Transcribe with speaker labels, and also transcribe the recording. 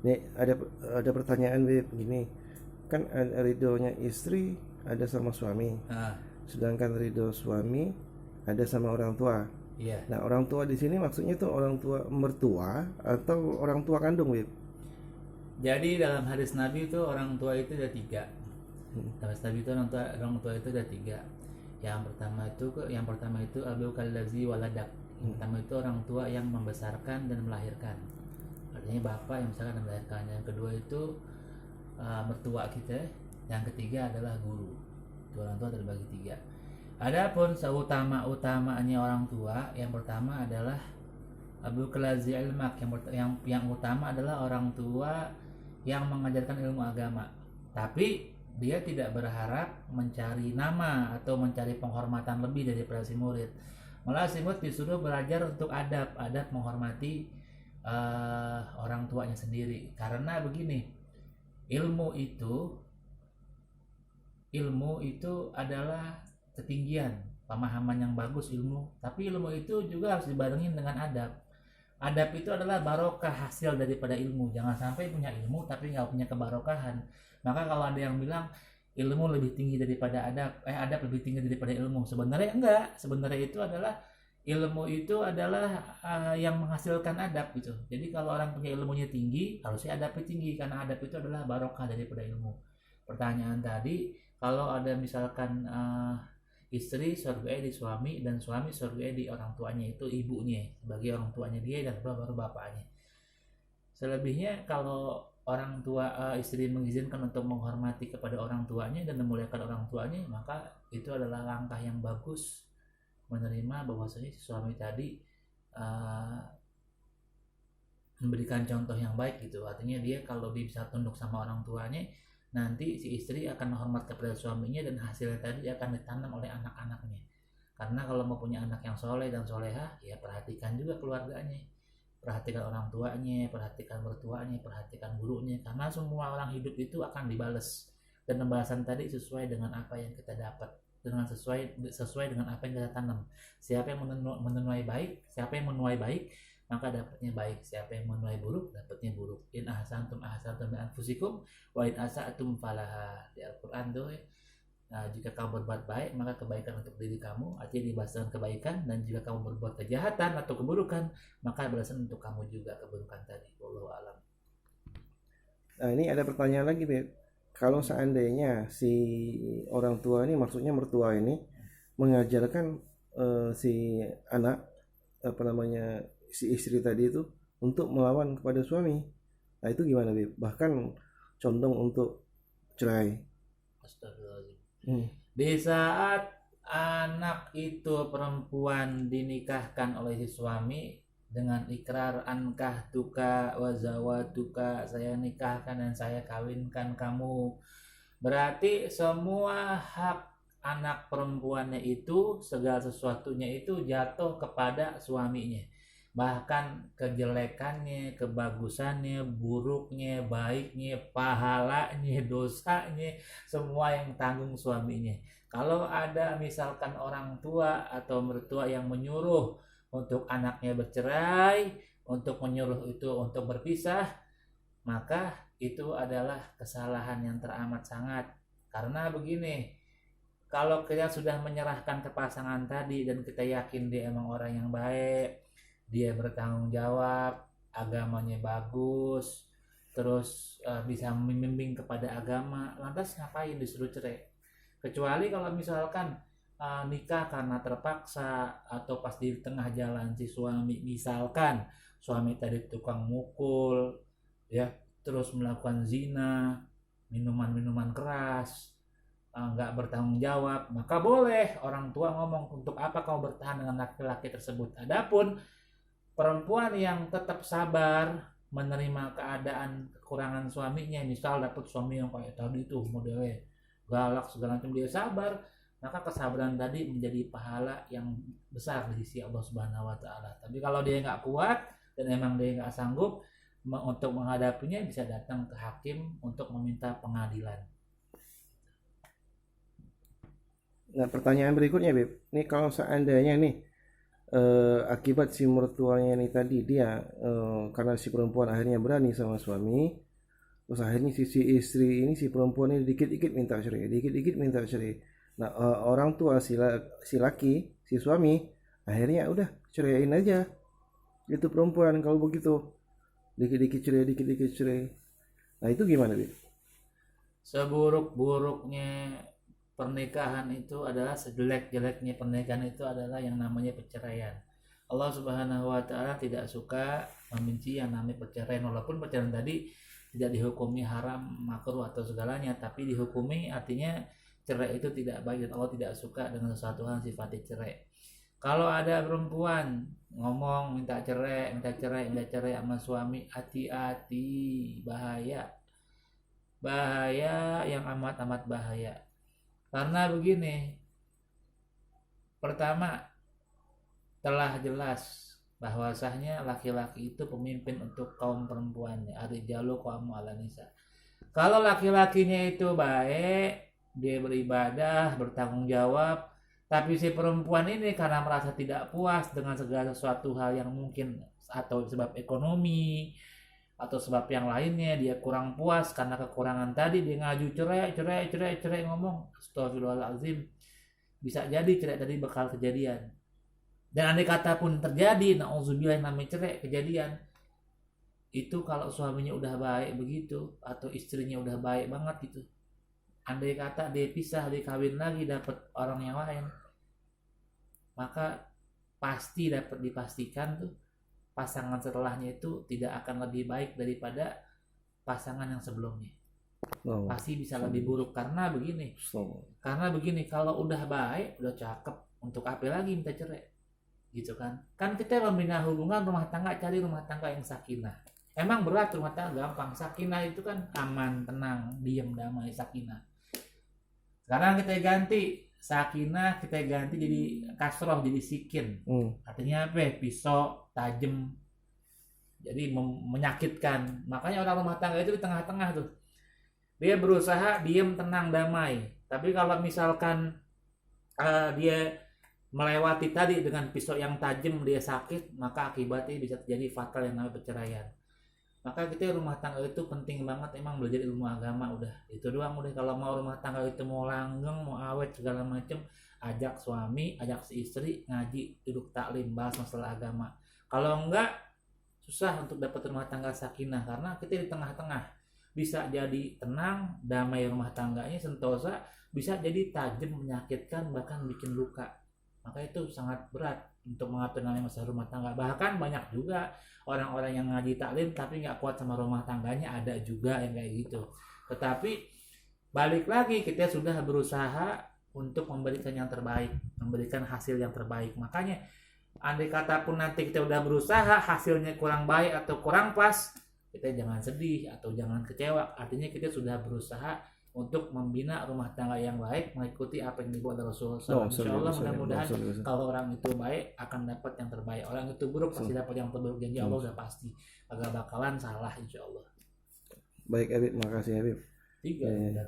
Speaker 1: Nih ada pertanyaan Beb gini. Kan ridhonya istri ada sama suami.
Speaker 2: Ah,
Speaker 1: Sedangkan ridho suami ada sama orang tua.
Speaker 2: iya.
Speaker 1: Nah, orang tua di sini maksudnya tuh orang tua mertua atau orang tua kandung, Beb?
Speaker 2: Jadi dalam hadis Nabi itu orang tua itu ada tiga. Dalam hadis Nabi itu orang tua itu ada tiga. Yang pertama itu abu kallazi waladak. Yang pertama itu orang tua yang membesarkan dan melahirkan. Artinya bapak yang membesarkan dan melahirkan. Yang kedua itu mertua kita. Yang ketiga adalah guru. Itu orang tua terbagi tiga. Adapun seutama-utamanya orang tua, yang pertama adalah Abu Kalazi ilmak, yang utama adalah orang tua yang mengajarkan ilmu agama. Tapi dia tidak berharap mencari nama atau mencari penghormatan lebih daripada si murid. Malah si murid disuruh belajar untuk adab menghormati orang tuanya sendiri. Karena begini, ilmu itu ilmu itu adalah ketinggian, pemahaman yang bagus ilmu. Tapi ilmu itu juga harus dibarengin dengan adab. Adab itu adalah barokah hasil daripada ilmu. Jangan sampai punya ilmu tapi nggak punya kebarokahan. Maka kalau ada yang bilang ilmu lebih tinggi daripada adab lebih tinggi daripada ilmu. Sebenarnya enggak. Sebenarnya itu adalah ilmu itu adalah yang menghasilkan adab gitu. Jadi kalau orang punya ilmunya tinggi, harusnya adabnya tinggi karena adab itu adalah barokah daripada ilmu. Pertanyaan tadi, kalau ada misalkan istri surga di suami dan suami surga di orang tuanya, itu ibunya sebagai orang tuanya dia dan baru bapaknya. Selebihnya kalau orang tua istri mengizinkan untuk menghormati kepada orang tuanya dan memuliakan orang tuanya, maka itu adalah langkah yang bagus, menerima bahwasanya si suami tadi uh, memberikan contoh yang baik gitu. Artinya dia kalau dia bisa tunduk sama orang tuanya, nanti si istri akan hormat kepada suaminya dan hasilnya tadi akan ditanam oleh anak-anaknya. Karena kalau mau punya anak yang soleh dan solehah, ya perhatikan juga keluarganya, perhatikan orang tuanya, perhatikan mertuanya, perhatikan gurunya. Karena semua orang hidup itu akan dibales, dan pembalasan tadi sesuai dengan apa yang kita dapat, dengan sesuai dengan apa yang kita tanam. Siapa yang menuai baik, siapa yang menuai baik, maka dapatnya baik. Siapa yang menuai buruk, dapatnya buruk. In ahsantum ahsantum bi anfusikum wa in asa'tum falaha. Di Al-Qur'an tuh ya. Nah, jika kamu berbuat baik, maka kebaikan untuk diri kamu, artinya dibalas dengan kebaikan, dan jika kamu berbuat kejahatan atau keburukan, maka balasan untuk kamu juga keburukan tadi. Wallahu alam.
Speaker 1: Nah, ini ada pertanyaan lagi, Beb. Kalau seandainya si orang tua ini, maksudnya mertua ini, mengajarkan si anak, apa namanya, si istri tadi itu untuk melawan kepada suami, nah itu gimana, Beb? Bahkan condong untuk cerai.
Speaker 2: Astagfirullahaladzim.
Speaker 1: Hmm.
Speaker 2: Di saat anak itu perempuan dinikahkan oleh si suami dengan ikrar ankah tuka wazawatuka, saya nikahkan dan saya kawinkan kamu, berarti semua hak anak perempuannya itu, segala sesuatunya itu jatuh kepada suaminya. Bahkan kejelekannya, kebagusannya, buruknya, baiknya, pahalanya, dosanya, semua yang tanggung suaminya. Kalau ada misalkan orang tua atau mertua yang menyuruh untuk anaknya bercerai, untuk menyuruh itu untuk berpisah, maka itu adalah kesalahan yang teramat sangat. Karena begini, kalau kita sudah menyerahkan ke pasangan tadi dan kita yakin dia emang orang yang baik, dia bertanggung jawab, agamanya bagus, terus bisa membimbing kepada agama, lantas ngapain disuruh cerai? Kecuali kalau misalkan nikah karena terpaksa, atau pas di tengah jalan si suami, misalkan suami tadi tukang mukul ya, terus melakukan zina, minuman-minuman keras, nggak bertanggung jawab, maka boleh orang tua ngomong, untuk apa kamu bertahan dengan laki-laki tersebut. Adapun perempuan yang tetap sabar menerima keadaan kekurangan suaminya, misal dapat suami yang kayak tadi itu modelnya galak segala macam, dia sabar, maka kesabaran tadi menjadi pahala yang besar di sisi Allah Subhanahu wa taala. Tapi kalau dia nggak kuat dan emang dia nggak sanggup untuk menghadapinya, bisa datang ke hakim untuk meminta pengadilan.
Speaker 1: Nah, pertanyaan berikutnya, Beb. Ini kalau seandainya nih akibat si mertuanya ini tadi dia karena si perempuan akhirnya berani sama suami, terus akhirnya si istri ini si perempuan ini dikit-dikit minta cerai, dikit-dikit minta cerai. Nah, orang tua si laki, si suami akhirnya udah ceraiin aja itu perempuan kalau begitu, dikit-dikit cerai, dikit-dikit cerai. Nah, itu gimana, Bib?
Speaker 2: Seburuk-buruknya pernikahan itu adalah, sejelek-jeleknya pernikahan itu adalah yang namanya perceraian. Allah Subhanahu wa taala tidak suka, membenci yang namanya perceraian, walaupun perceraian tadi tidak dihukumi haram, makruh atau segalanya, tapi dihukumi artinya cerai itu tidak baik dan Allah tidak suka dengan sesuatu hal sifatnya cerai. Kalau ada perempuan ngomong minta cerai, minta cerai, minta cerai sama suami, hati-hati, bahaya. Bahaya yang amat-amat bahaya. Karena begini, pertama, telah jelas bahwasanya laki-laki itu pemimpin untuk kaum perempuannya. Ar-rijalu qawwamun 'alan nisa. Kalau laki-lakinya itu baik, dia beribadah, bertanggung jawab, tapi si perempuan ini karena merasa tidak puas dengan segala sesuatu hal yang mungkin, atau sebab ekonomi atau sebab yang lainnya dia kurang puas karena kekurangan tadi, dia ngaju cerai, cerai, cerai, cerai, ngomong astagfirullahalazim, bisa jadi cerai tadi bakal kejadian. Dan andai kata pun terjadi, nauzubillah, namanya cerai kejadian, itu kalau suaminya udah baik begitu atau istrinya udah baik banget gitu, andai kata dia pisah, dia kawin lagi dapat orang yang lain, maka pasti dapat dipastikan tuh pasangan setelahnya itu tidak akan lebih baik daripada pasangan yang sebelumnya.
Speaker 1: Oh,
Speaker 2: Pasti bisa lebih buruk. Karena begini, kalau udah baik, udah cakep, untuk apa lagi minta cerai? Gitu kan? Kan kita membina hubungan rumah tangga, cari rumah tangga yang sakinah. Emang berat rumah tangga gampang. Sakinah itu kan aman, tenang, diam, damai, sakinah. Sekarang kita ganti sakinah, kita ganti jadi kasroh, jadi sikin. Artinya apa? Pisau, tajam, jadi menyakitkan. Makanya orang rumah tangga itu di tengah-tengah tuh, dia berusaha diam, tenang, damai. Tapi kalau misalkan dia melewati tadi dengan pisau yang tajam, dia sakit, maka akibatnya bisa terjadi fatal yang namanya perceraian. Maka kita rumah tangga itu penting banget emang belajar ilmu agama, udah itu doang. Udah kalau mau rumah tangga itu mau langgeng, mau awet segala macem, ajak suami, ajak si istri ngaji, duduk taklim, bahas masalah agama. Kalau enggak, susah untuk dapat rumah tangga sakinah, karena kita di tengah-tengah. Bisa jadi tenang, damai rumah tangganya, sentosa, bisa jadi tajam, menyakitkan, bahkan bikin luka. Maka itu sangat berat untuk mengatur namanya masalah rumah tangga. Bahkan banyak juga orang-orang yang ngaji taklim tapi nggak kuat sama rumah tangganya, ada juga yang kayak gitu. Tetapi balik lagi, kita sudah berusaha untuk memberikan yang terbaik, memberikan hasil yang terbaik. Makanya andai kata pun nanti kita udah berusaha hasilnya kurang baik atau kurang pas, kita jangan sedih atau jangan kecewa. Artinya kita sudah berusaha untuk membina rumah tangga yang baik, mengikuti apa yang dibuat Rasulullah SAW. Insya Allah mudah-mudahan kalau orang itu baik akan dapat yang terbaik, orang itu buruk pasti dapat yang terburuk. Janji Allah udah pasti, agak bakalan salah insya Allah.
Speaker 1: Baik Habib, makasih Habib.
Speaker 2: 3 ya.